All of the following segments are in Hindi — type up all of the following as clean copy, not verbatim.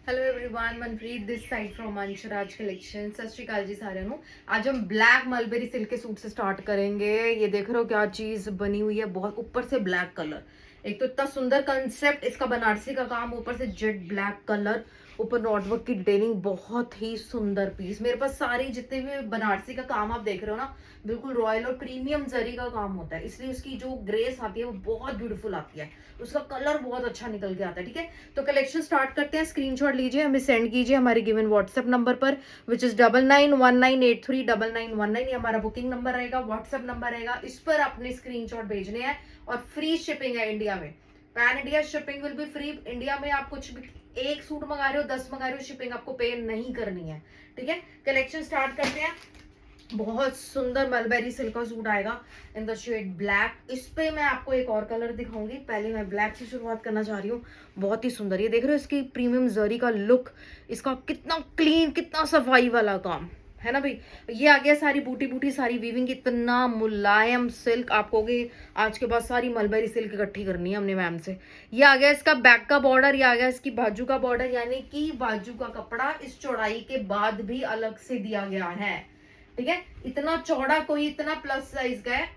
Hello everyone, Manpreet this side from Anshraj collection. सत श्री अकाल जी साਰਿਆਂ ਨੂੰ। आज हम ब्लैक मलबेरी सिल्क के सूट से स्टार्ट करेंगे। ये देख रहे हो क्या चीज बनी हुई है, बहुत ऊपर से ब्लैक कलर। एक तो इतना सुंदर कंसेप्ट इसका, बनारसी का काम, ऊपर से जेट ब्लैक कलर, ऊपर नॉटवर्क की डिटेलिंग, बहुत ही सुंदर पीस। मेरे पास सारी जितने भी बनारसी का काम आप देख रहे हो ना, बिल्कुल रॉयल और प्रीमियम जरी का काम होता है, इसलिए उसकी जो ग्रेस आती है वो बहुत ब्यूटीफुल आती है, उसका कलर बहुत अच्छा निकल के आता है। ठीक है, तो कलेक्शन स्टार्ट करते हैं। स्क्रीनशॉट लीजिए, हमें सेंड कीजिए हमारे गिवन व्हाट्सएप नंबर पर, विच इज 9919839919। ये हमारा बुकिंग नंबर रहेगा, व्हाट्सएप नंबर रहेगा, इस पर अपने स्क्रीनशॉट भेजने हैं और फ्री शिपिंग है इंडिया में। Pan India shipping will be free. India में आप कुछ भी एक सूट मंगा रहे हो, 10 मंगा रहे हो, शिपिंग आपको पे नहीं करनी है। ठीक है, कलेक्शन स्टार्ट करते हैं। बहुत सुंदर मलबेरी सिल्क का सूट आएगा इन द शेड ब्लैक। इस पे मैं आपको एक और कलर दिखाऊंगी, पहले मैं ब्लैक से शुरुआत करना चाह रही हूँ। बहुत ही सुंदर, ये देख रहे हो इसकी प्रीमियम जरी का लुक, इसका कितना क्लीन, कितना सफाई वाला काम है ना भाई। ये आ गया सारी बूटी बूटी, सारी वीविंग, इतना मुलायम सिल्क। आप कहोगे आज के बाद सारी मलबेरी सिल्क इकट्ठी करनी है हमने मैम से। ये आ गया इसका बैक का बॉर्डर, ये आ गया इसकी बाजू का बॉर्डर, यानी कि बाजू का कपड़ा इस चौड़ाई के बाद भी अलग से दिया गया है। ठीक है, इतना चौड़ा कोई, इतना प्लस साइज का है,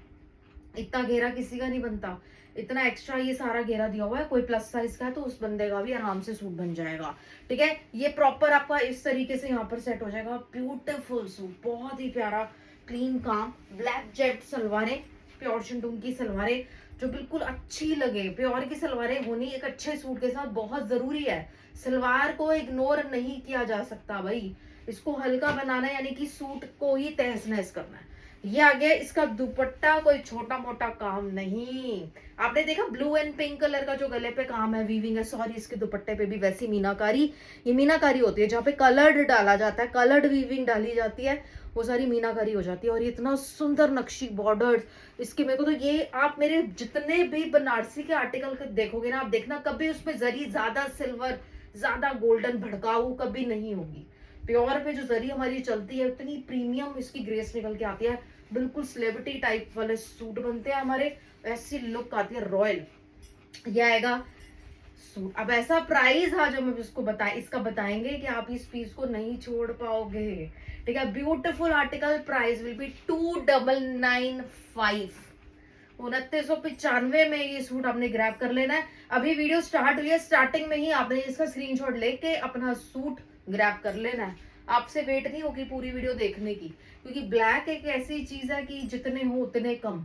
इतना घेरा किसी का नहीं बनता। इतना एक्स्ट्रा ये सारा घेरा दिया हुआ है, कोई प्लस साइज का है तो उस बंदे का भी आराम से सूट बन जाएगा। ठीक है, ये प्रॉपर आपका इस तरीके से यहाँ पर सेट हो जाएगा। ब्यूटीफुल सूट, बहुत ही प्यारा क्लीन काम। ब्लैक जेट सलवारें, प्योर शिंटून की सलवारें जो बिल्कुल अच्छी लगे। प्योर की सलवारें होनी एक अच्छे सूट के साथ बहुत जरूरी है। सलवार को इग्नोर नहीं किया जा सकता भाई, इसको हल्का बनाना है, यानी कि सूट को ही तहस नहस करना है। ये आ गया इसका दुपट्टा, कोई छोटा मोटा काम नहीं। आपने देखा ब्लू एंड पिंक कलर का जो गले पे काम है, वीविंग है, सॉरी इसके दुपट्टे पे भी वैसी मीनाकारी, ये मीनाकारी होती है जहाँ पे कलर्ड डाला जाता है, कलर्ड वीविंग डाली जाती है, वो सारी मीनाकारी हो जाती है। और ये इतना सुंदर नक्शी बॉर्डर इसके, मेरे को तो ये, आप मेरे जितने भी बनारसी के आर्टिकल देखोगे ना, आप देखना कभी उसमें जरी ज्यादा सिल्वर, ज्यादा गोल्डन भड़काऊ कभी नहीं होगी। प्योर पे जो जरी हमारी चलती है, इतनी प्रीमियम इसकी ग्रेस निकल के आती है, बिल्कुल सेलिब्रिटी टाइप वाले सूट बनते हैं हमारे, ऐसी लुक आती है रॉयल। ये आएगा सूट। अब ऐसा प्राइस आज हम इसको इसका बताएंगे कि आप इस पीस को नहीं छोड़ पाओगे। ठीक है, beautiful article, price will be 2995। 2995 में ये सूट आपने ग्रैब कर लेना है। अभी वीडियो स्टार्ट हुई है, स्टार्टिंग में ही आपने इसका स्क्रीनशॉट लेके अपना सूट ग्रैब कर लेना है। आपसे वेट नहीं होगी पूरी वीडियो देखने की, क्योंकि ब्लैक एक ऐसी चीज है कि जितने हो उतने कम।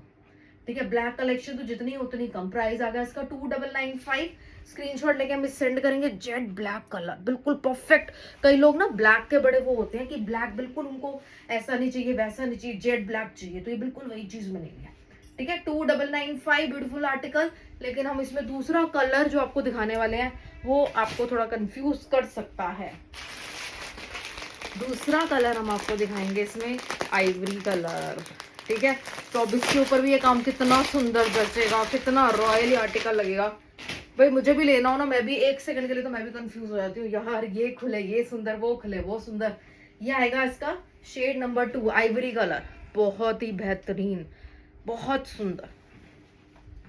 ठीक है, ब्लैक कलेक्शन तो जितनी हो उतनी कम। प्राइस आ गया इसका 2995। स्क्रीनशॉट लेके हम सेंड करेंगे। जेट ब्लैक कलर बिल्कुल परफेक्ट। कई लोग ना ब्लैक के बड़े वो होते हैं कि ब्लैक बिल्कुल उनको ऐसा नहीं चाहिए, वैसा नहीं चाहिए, जेट ब्लैक चाहिए, तो ये बिल्कुल वही चीज बनेगी है। ठीक है, 2995 ब्यूटीफुल आर्टिकल। लेकिन हम इसमें दूसरा कलर जो आपको दिखाने वाले हैं वो आपको थोड़ा कंफ्यूज कर सकता है। दूसरा कलर हम आपको दिखाएंगे इसमें, आइवरी कलर। ठीक है, तो अब इसके ऊपर भी ये काम कितना सुंदर जचेगा, कितना रॉयल आर्टिकल लगेगा भाई। मुझे भी लेना हो ना, मैं भी एक सेकंड के लिए तो मैं भी कंफ्यूज हो जाती हूँ यार, ये खुले ये सुंदर, वो खुले वो सुंदर। ये आएगा इसका शेड नंबर 2, आइवरी कलर, बहुत ही बेहतरीन, बहुत सुंदर।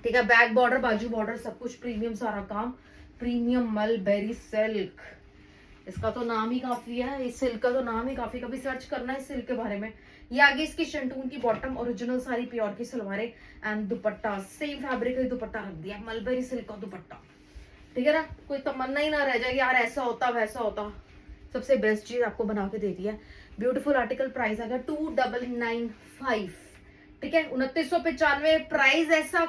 ठीक है, बैक बॉर्डर, बाजू बॉर्डर, सब कुछ प्रीमियम सारा काम, प्रीमियम मलबेरी सिल्क। इसका तो नाम ही काफी है, इस सिल्क का तो नाम ही काफी, कभी सर्च करना है इस सिल्क के बारे में। ये आगे इसकी शंटून की बॉटम, ओरिजिनल सारी प्योर की सलवारें, एंड दुपट्टा सेम फैब्रिक का दुपट्टा रख दिया, मलबेरी सिल्क का दुपट्टा। ठीक है ना, कोई तमन्ना ही ना रह जाए यार ऐसा होता वैसा होता। सबसे बेस्ट चीज आपको बना के दे दी है। ब्यूटीफुल आर्टिकल, प्राइस आ गया 2995। ठीक है, 2995 प्राइस, ऐसा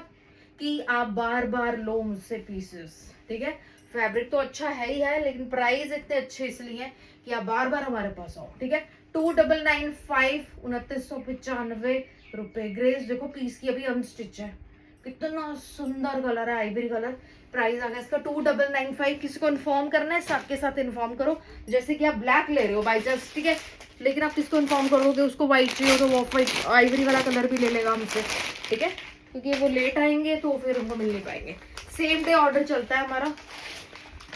कि आप बार बार लो मुझसे पीसेस। ठीक है, फैब्रिक तो अच्छा है ही है, लेकिन प्राइस इतने अच्छे इसलिए हैं कि आप बार बार हमारे पास आओ। ठीक है, 2995, 2995 रुपए। ग्रेस देखो पीस की अभी अनस्टिच है, कितना सुंदर कलर है, आइवरी कलर। प्राइस आ गया इसका 2995। किसी को इन्फॉर्म करना है साथ के साथ इन्फॉर्म करो, जैसे कि आप ब्लैक ले रहे हो बाई चांस। ठीक है, लेकिन आप किसको इन्फॉर्म करोगे, उसको व्हाइट चाहिए तो वो व्हाइट आइवरी वाला कलर भी ले लेगा हमसे। ठीक है, क्योंकि वो लेट आएंगे तो फिर उनको मिल नहीं पाएंगे। सेम डे ऑर्डर चलता है हमारा,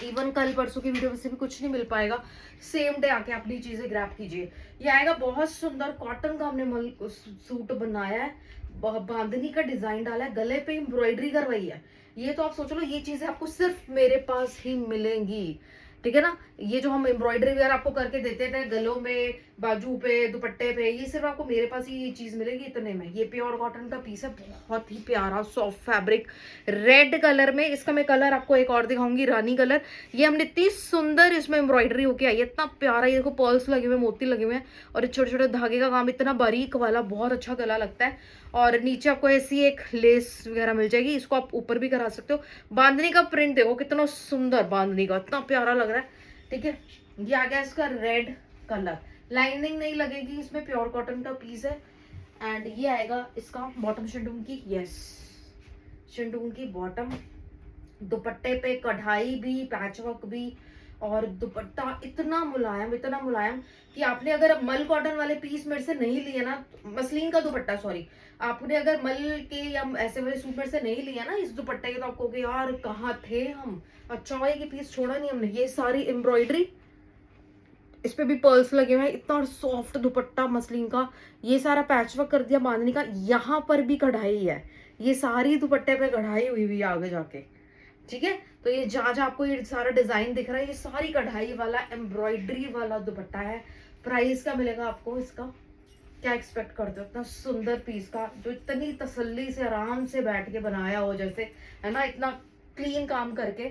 इवन कल परसों की वीडियो से भी कुछ नहीं मिल पाएगा। सेम डे आके अपनी चीजें ग्रैब कीजिए। ये आएगा बहुत सुंदर कॉटन का, हमने सूट बनाया है, बांधनी का डिजाइन डाला है, गले पे एम्ब्रॉयडरी करवाई है। ये तो आप सोच लो, ये चीजें आपको सिर्फ मेरे पास ही मिलेंगी। ठीक है ना। ये जो हम एम्ब्रॉयडरी वगैरह आपको करके देते थे गलों में, बाजू पे, दुपट्टे पे, ये सिर्फ आपको मेरे पास ही ये चीज मिलेगी इतने में। ये प्योर कॉटन का पीस है, बहुत ही प्यारा सॉफ्ट फैब्रिक, रेड कलर में। इसका मैं कलर आपको एक और दिखाऊंगी, रानी कलर। ये हमने इतनी सुंदर इसमें एम्ब्रॉयडरी होके आई है, इतना प्यारा। ये देखो पर्ल्स लगे हुए, मोती लगे हुए हैं, और छोटे छोटे धागे का काम इतना बारीक वाला, बहुत अच्छा गला लगता है। और नीचे आपको ऐसी एक लेस वगैरह मिल जाएगी, इसको आप ऊपर भी करा सकते हो। बांधनी का प्रिंट देखो कितना सुंदर, बांधनी का इतना प्यारा लग रहा है। ठीक है, ये आ गया इसका रेड कलर, लाइनिंग नहीं लगेगी इसमें, प्योर कॉटन का पीस है। एंड ये आएगा इसका बॉटम शिंटून की, यस शिंटून की बॉटम। दुपट्टे पे कढ़ाई भी, पैचवर्क भी, और दुपट्टा इतना मुलायम कि आपने अगर मल कॉटन वाले पीस मेरे से नहीं लिए ना, मसलिन का दुपट्टा सॉरी, आपने अगर मल के या ऐसे वाले सूट मेरे से नहीं लिया ना इस दुपट्टे के, तो आपको कहोगे यार कहाँ थे हम। अच्छा हुआ कि पीस छोड़ा नहीं हमने। ये सारी एम्ब्रॉयडरी, इस पे भी पर्ल्स लगे हुए हैं, इतना सॉफ्ट दुपट्टा मसलिन का। ये सारा पैचवर्क कर दिया बांधने का, यहाँ पर भी कढ़ाई है, ये सारी दुपट्टे पे कढ़ाई हुई हुई है आगे जाके। ठीक है, तो ये जहां जहां आपको ये सारा डिजाइन दिख रहा है, ये सारी कढ़ाई वाला एम्ब्रॉयडरी वाला दुपट्टा है। प्राइस क्या मिलेगा आपको इसका, क्या एक्सपेक्ट करते हो इतना सुंदर पीस का, जो इतनी तसल्ली से आराम से बैठ के बनाया हो, जैसे है ना, इतना क्लीन काम करके,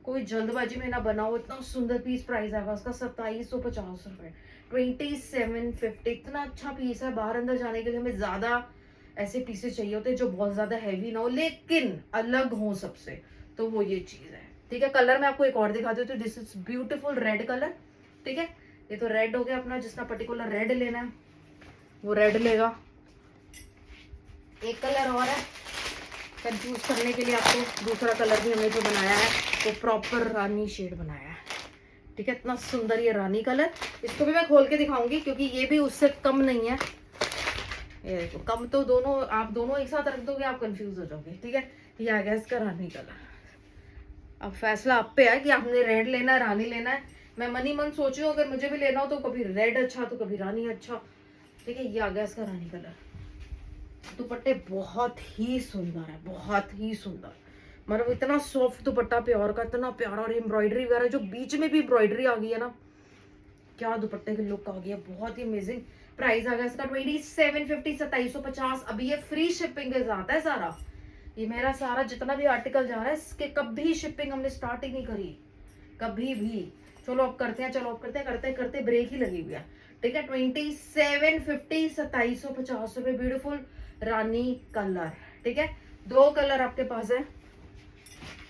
कोई जल्दबाजी में ना बना हो, इतना सुंदर पीस। प्राइस आएगा उसका 2750 रुपए, 2750। इतना अच्छा पीस है, बाहर अंदर जाने के लिए हमें ज्यादा ऐसे पीसेस चाहिए होते हैं जो बहुत ज्यादा हैवी ना हो लेकिन अलग हो सबसे, तो वो ये चीज है। ठीक है, कलर मैं आपको एक और दिखा देती हूँ। This is beautiful red colour. ठीक है, ये तो रेड हो गया अपना, जिसका पर्टिकुलर रेड लेना है वो रेड लेगा। एक कलर और है कंफ्यूज करने के लिए आपको, दूसरा कलर भी हमने जो बनाया है वो प्रॉपर रानी शेड बनाया है। ठीक है, इतना सुंदर ये रानी कलर, इसको भी मैं खोल के दिखाऊंगी क्योंकि ये भी उससे कम नहीं है। ये देखो, कम तो दोनों, आप दोनों एक साथ रख दोगे आप कंफ्यूज हो जाओगे। ठीक है, ये आ गया इसका रानी कलर। अब फैसला आप पे है कि आपने रेड लेना है, रानी लेना है। मैं मनी मन सोच रही हूँ अगर मुझे भी लेना हो तो कभी रेड अच्छा तो कभी रानी अच्छा। ठीक है, ये आ गया इसका रानी कलर। दुपट्टे बहुत ही सुंदर है, बहुत ही सुंदर, मतलब इतना सॉफ्ट दुपट्टा प्योर का, इतना प्यारा। और एम्ब्रॉयडरी वगैरह जो बीच में भी एम्ब्रॉयडरी आ गई है ना, क्या दुपट्टे की लुक आ गई है, बहुत ही अमेजिंग। प्राइस आ गया इसका 2750, 2750। अभी ये फ्री शिपिंग के साथ है सारा, ये मेरा सारा जितना भी आर्टिकल जा रहा है इसके कभी शिपिंग हमने स्टार्ट ही नहीं करी, कभी भी। चलो अब करते हैं, चलो अब करते हैं, करते करते ब्रेक ही लगी हुई है। ठीक है, 2750, 2750 रुपए, ब्यूटीफुल रानी कलर। ठीक है, दो कलर आपके पास है,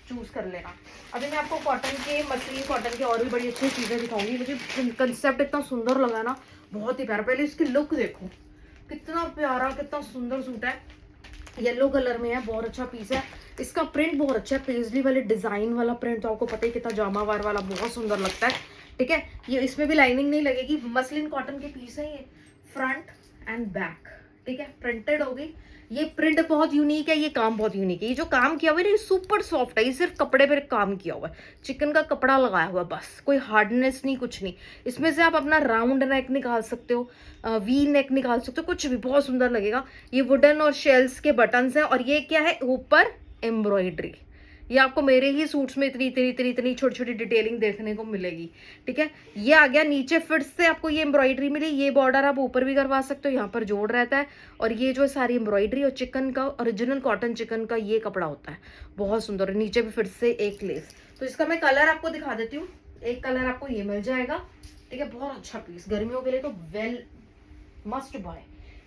चूज कर लेना। अभी मैं आपको कॉटन के, मसलिन कॉटन के और भी बड़ी अच्छी चीजें दिखाऊंगी। मुझे कंसेप्ट इतना सुंदर लगा ना, बहुत ही प्यारा। पहले इसकी लुक देखो, कितना प्यारा, कितना सुंदर सूट है। येलो कलर में है, बहुत अच्छा पीस है। इसका प्रिंट बहुत अच्छा है, पेजली वाले डिजाइन वाला प्रिंट, तो आपको पता ही कितना जामावार वाला, बहुत सुंदर लगता है। ठीक है, ये इसमें भी लाइनिंग नहीं लगेगी, मसलिन कॉटन के पीस है ये, फ्रंट एंड बैक। ठीक है, प्रिंटेड होगी। ये प्रिंट बहुत यूनिक है, ये काम बहुत यूनिक है। ये जो काम किया हुआ है ना, ये सुपर सॉफ्ट है, ये सिर्फ कपड़े पर काम किया हुआ है, चिकन का कपड़ा लगाया हुआ है बस, कोई हार्डनेस नहीं, कुछ नहीं। इसमें से आप अपना राउंड नेक निकाल सकते हो, वी नेक निकाल सकते हो, कुछ भी, बहुत सुंदर लगेगा। ये वुडन और शेल्स के बटन्स हैं, और ये क्या है ऊपर एम्ब्रॉयडरी। ये आपको मेरे ही सूट्स में इतनी इतनी इतनी इतनी छोटी छोटी डिटेलिंग देखने को मिलेगी। ठीक है, ये आ गया नीचे फिर से आपको ये एम्ब्रॉयडरी मिली, ये बॉर्डर आप ऊपर भी करवा सकते हो, यहाँ पर जोड़ रहता है। और ये जो सारी एम्ब्रॉयडरी और चिकन का, ओरिजिनल कॉटन चिकन का ये कपड़ा होता है, बहुत सुंदर है। नीचे भी फिर से एक लेस। तो इसका मैं कलर आपको दिखा देती हूँ, एक कलर आपको ये मिल जाएगा। ठीक है, बहुत अच्छा पीस, गर्मियों के लिए तो वेल मस्ट बाय।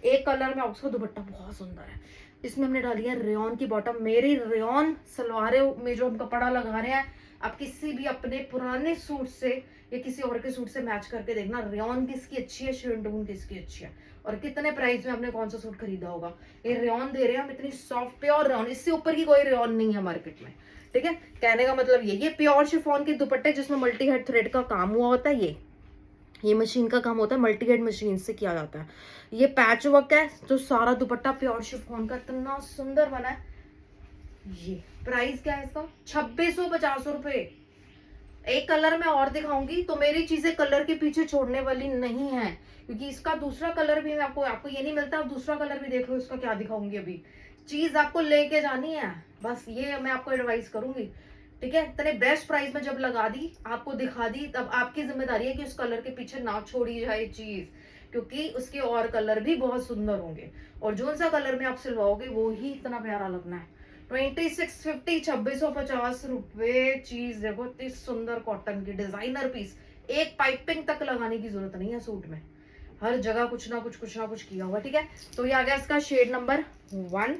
एक कलर में उसका दुपट्टा बहुत सुंदर है। इसमें हमने डाली है रेयॉन की बॉटम। मेरी रेयॉन सलवारों में जो हम कपड़ा लगा रहे हैं, आप किसी भी अपने पुराने सूट से या किसी और के सूट से मैच करके देखना, रेयॉन किसकी अच्छी है, शिफॉन किसकी अच्छी है, और कितने प्राइस में आपने कौन सा सूट खरीदा होगा। ये रेयॉन दे रहे हैं हम, इतनी सॉफ्ट प्योर रेयॉन, इससे ऊपर की कोई रेयॉन नहीं है मार्केट में। ठीक है, कहने का मतलब ये प्योर शिफॉन के दुपट्टे जिसमें मल्टी हेड थ्रेड का काम हुआ होता है, ये मशीन का काम होता है, मल्टी हेड मशीन से किया जाता है। ये पैच वर्क है, जो सारा दुपट्टा प्योर शिफॉन का इतना सुंदर बना है। ये प्राइस क्या है इसका, 2650 रुपए। एक कलर में और दिखाऊंगी, तो मेरी चीजें कलर के पीछे छोड़ने वाली नहीं है, क्योंकि इसका दूसरा कलर भी मैं आपको ये नहीं मिलता, आप दूसरा कलर भी देख लो, इसका क्या दिखाऊंगी। अभी चीज आपको लेके जानी है, बस ये मैं आपको एडवाइस करूंगी। ठीक है, इतने बेस्ट प्राइस में जब लगा दी, आपको दिखा दी, तब आपकी जिम्मेदारी है कि उस कलर के पीछे ना छोड़ी जाए चीज, क्योंकि उसके और कलर भी बहुत सुंदर होंगे, और जो सा कलर में आप सिलवाओगे वो ही इतना प्यारा लगना है। 2650, 2650 चीज देखो, इतनी सुंदर कॉटन की डिजाइनर पीस, एक पाइपिंग तक लगाने की जरूरत नहीं है सूट में, हर जगह कुछ ना कुछ किया हुआ। ठीक है, तो ये आ गया इसका शेड नंबर 1।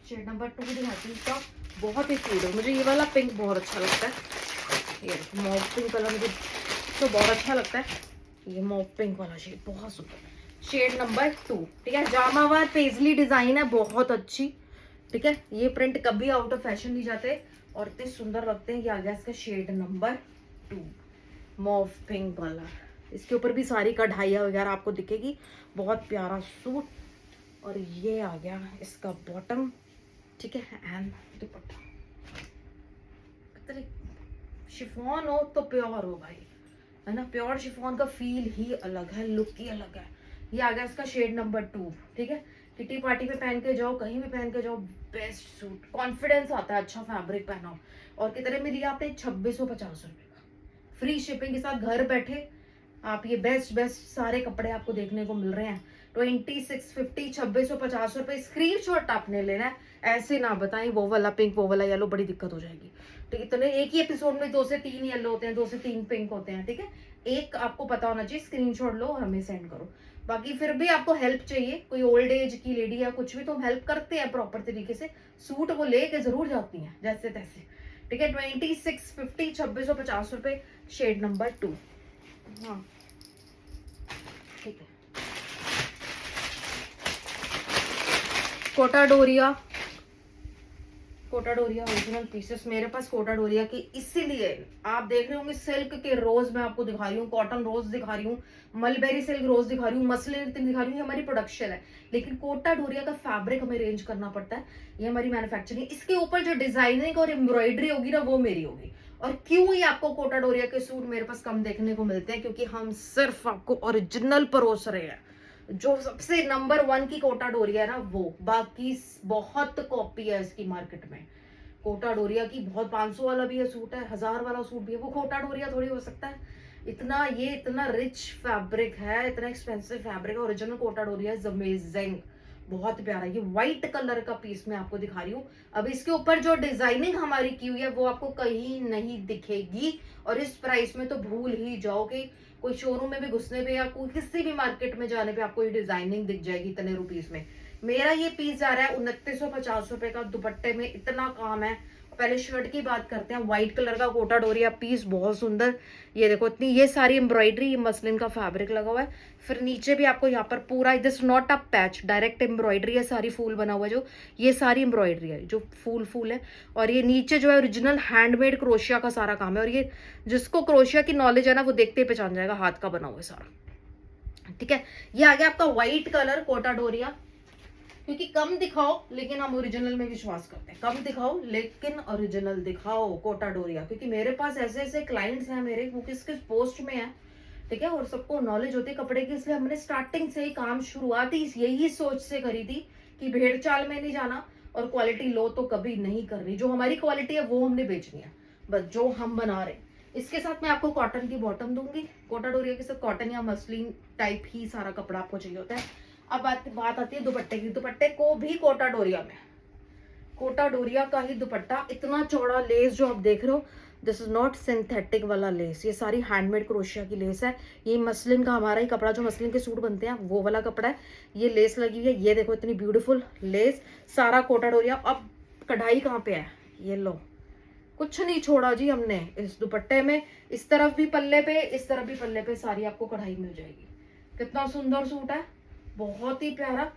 शेड नंबर 2 दिखाती हूँ इसका, बहुत ही क्यूट है, मुझे ये वाला पिंक बहुत अच्छा लगता है। ये मॉव पिंक कलर मुझे तो बहुत अच्छा लगता है, ये मॉव पिंक वाला शेड बहुत सुंदर। शेड नंबर 2, ठीक है, जामावार पेजली डिजाइन है, बहुत अच्छी। ठीक है, ये प्रिंट कभी आउट ऑफ फैशन नहीं जाते और इतने सुंदर लगते हैं। ये आ गया इसका शेड नंबर 2, मॉव पिंक वाला। इसके ऊपर भी सारी कढ़ाइयाँ वगैरह आपको दिखेगी, बहुत प्यारा सूट। और ये आ गया इसका बॉटम, ठीक है, एंड दुपट्टा। शिफॉन हो तो प्योर हो भाई, है ना, प्योर शिफॉन का फील ही अलग है, लुक ही अलग है। ये आ गया इसका शेड नंबर 2। ठीक है, किटी पार्टी पे पहन के जाओ, कहीं भी पहन के जाओ, बेस्ट सूट, कॉन्फिडेंस आता है, अच्छा फैब्रिक पहनाओ। और कितने में लिया आपने? 2650 रुपए का, फ्री शिपिंग के साथ घर बैठे आप ये बेस्ट बेस्ट सारे कपड़े आपको देखने को मिल रहे हैं। 2650, 2650 रुपए। स्क्रीन शॉट आपने लेना है, ऐसे ना बताएं वो वाला पिंक वो वाला येलो, बड़ी दिक्कत हो जाएगी। तो इतने एक ही एपिसोड में 2 से 3 येलो होते हैं, 2 से 3 पिंक होते हैं। ठीक है, एक आपको पता होना चाहिए, स्क्रीनशॉट लो और हमें सेंड करो। बाकी फिर भी आपको हेल्प चाहिए, कोई ओल्ड एज की लेडी या कुछ भी, तो हम हेल्प करते हैं प्रॉपर तरीके से, सूट वो लेके जरूर जाती हैं जैसे तैसे। ठीक है, 2650, 2650 रुपए, शेड नंबर 2। हाँ ठीक है, कोटा डोरिया, कोटा डोरिया ओरिजिनल पीसेस मेरे पास कोटा डोरिया की, इसीलिए आप देख रहे होंगे सिल्क के रोज मैं आपको दिखा रही हूँ, कॉटन रोज दिखा रही हूँ, मलबेरी सिल्क रोज दिखा रही हूँ, मसलिन दिखा रही हूँ, ये हमारी प्रोडक्शन है। लेकिन कोटा डोरिया का फैब्रिक हमें अरेंज करना पड़ता है, ये हमारी मैन्युफैक्चरिंग। इसके ऊपर जो डिजाइनिंग और एम्ब्रॉयडरी होगी ना, वो मेरी होगी। और क्यों ही आपको कोटा डोरिया के सूट मेरे पास कम देखने को मिलते हैं? क्योंकि हम सिर्फ आपको ओरिजिनल परोस रहे हैं, जो सबसे नंबर 1 की कोटा डोरिया है ना वो, बाकी बहुत कॉपी है इसकी मार्केट में। कोटा डोरिया की बहुत 500 वाला भी है सूट है, 1000 वाला सूट भी है, वो कोटा डोरिया थोड़ी हो सकता है। इतना ये इतना रिच फैब्रिक है, इतना एक्सपेंसिव फैब्रिक है, original Kota Doria is amazing, बहुत प्यारा। ये व्हाइट कलर का पीस मैं आपको दिखा रही हूँ। अब इसके ऊपर जो डिजाइनिंग हमारी की हुई है वो आपको कहीं नहीं दिखेगी, और इस प्राइस में तो भूल ही जाओगे। कोई शोरूम में भी घुसने पे या कोई किसी भी मार्केट में जाने पे आपको ये डिजाइनिंग दिख जाएगी इतने रुपीस में। मेरा ये पीस जा रहा है 2950 रुपए का, दुपट्टे में इतना काम है। पहले शर्ट की बात करते हैं, व्हाइट कलर का कोटा डोरिया पीस, बहुत सुंदर। ये देखो इतनी ये सारी एम्ब्रॉयडरी, ये मसलिन का फैब्रिक लगा हुआ है। फिर नीचे भी आपको यहाँ पर पूरा, this not a patch, direct embroidery है, सारी फूल बना हुआ है, जो ये सारी एम्ब्रॉयडरी है, जो फूल फूल है। और ये नीचे जो है ओरिजिनल हैंडमेड क्रोशिया का सारा काम है। और ये जिसको क्रोशिया की नॉलेज है ना, वो देखते ही पहचान जाएगा, हाथ का बना हुआ है सारा। ठीक है, ये आ गया आपका व्हाइट कलर कोटा डोरिया। क्योंकि कम दिखाओ लेकिन हम ओरिजिनल में विश्वास करते हैं, कम दिखाओ लेकिन ओरिजिनल दिखाओ कोटा डोरिया। क्योंकि मेरे पास ऐसे ऐसे क्लाइंट्स हैं मेरे, वो किस किस पोस्ट में है, ठीक है, और सबको नॉलेज होती है कपड़े की। इसलिए हमने स्टार्टिंग से ही काम शुरुआती यही सोच से करी थी कि भेड़ चाल में नहीं जाना और क्वालिटी लो तो कभी नहीं करनी। जो हमारी क्वालिटी है वो हमने बेचनी है, बस जो हम बना रहे। इसके साथ मैं आपको कॉटन की बॉटम दूंगी, कोटा डोरिया के साथ कॉटन या मसलिन टाइप ही सारा कपड़ा आपको चाहिए होता है। अब बात आती है दुपट्टे की। दुपट्टे को भी कोटा डोरिया में, कोटा डोरिया का ही दुपट्टा, इतना चौड़ा लेस जो आप देख रहे हो, दिस इज नॉट सिंथेटिक वाला लेस, ये सारी हैंडमेड क्रोशिया की लेस है। ये मसलिन का हमारा ही कपड़ा, जो मसलिन के सूट बनते हैं वो वाला कपड़ा है। ये लेस लगी हुई है, ये देखो इतनी ब्यूटीफुल लेस, सारा कोटा डोरिया। अब कढ़ाई कहाँ पे है? ये लो, कुछ नहीं छोड़ा जी हमने इस दुपट्टे में। इस तरफ भी पल्ले पे, इस तरफ भी पल्ले पे, सारी आपको कढ़ाई मिल जाएगी। कितना सुंदर सूट है, बहुत ही प्यारा।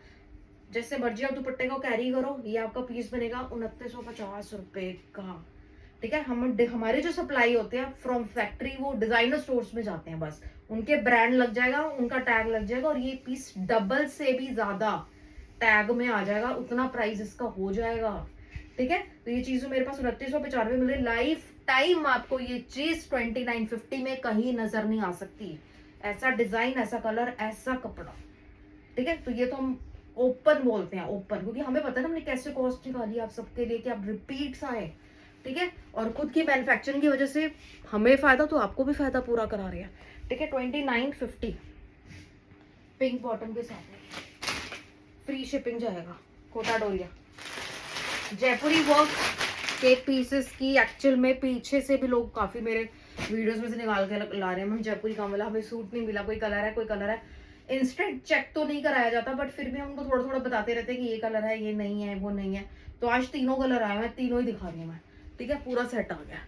जैसे मर्जी आप दुपट्टे को कैरी करो। ये आपका पीस बनेगा 2950 रुपए का। ठीक है, हमारे जो सप्लाई होते हैं फ्रॉम फैक्ट्री, वो डिजाइनर स्टोर्स में जाते हैं, बस उनके ब्रांड लग जाएगा, उनका टैग लग जाएगा, और ये पीस डबल से भी ज्यादा टैग में आ जाएगा, उतना प्राइस इसका हो जाएगा। ठीक है, तो ये चीज मेरे पास 2995 मिल रही। लाइफ टाइम आपको ये चीज 2950 में कहीं नजर नहीं आ सकती। ऐसा डिजाइन, ऐसा कलर, ऐसा कपड़ा। ठीक है, तो ये तो हम ओपन बोलते हैं, ओपन, क्योंकि हमें पता है ना हमने कैसे कॉस्ट निकाली आप सबके लिए कि आप रिपीट्स आए, ठीक है, और खुद की मैन्युफैक्चरिंग की वजह से हमें फायदा तो आपको भी फायदा पूरा करा रहे हैं, ठीक है। 2950 पिंक बॉटम के साथ में फ्री शिपिंग जाएगा। कोटा डोरिया जयपुरी वर्क के पीसेस की एक्चुअल में पीछे से भी लोग काफी मेरे वीडियोस में से निकाल के ला रहे हैं, हम जयपुरी काम वाला, हमें सूट नहीं मिला, कोई कलर है कोई कलर है, इंस्टेंट चेक तो नहीं कराया जाता बट फिर भी हमको थोड़ा थोड़ा बताते रहते हैं कि ये कलर है, ये नहीं है, वो नहीं है। तो आज तीनों कलर आए हैं, तीनों ही दिखा रही हूँ मैं, ठीक है। पूरा सेट आ गया,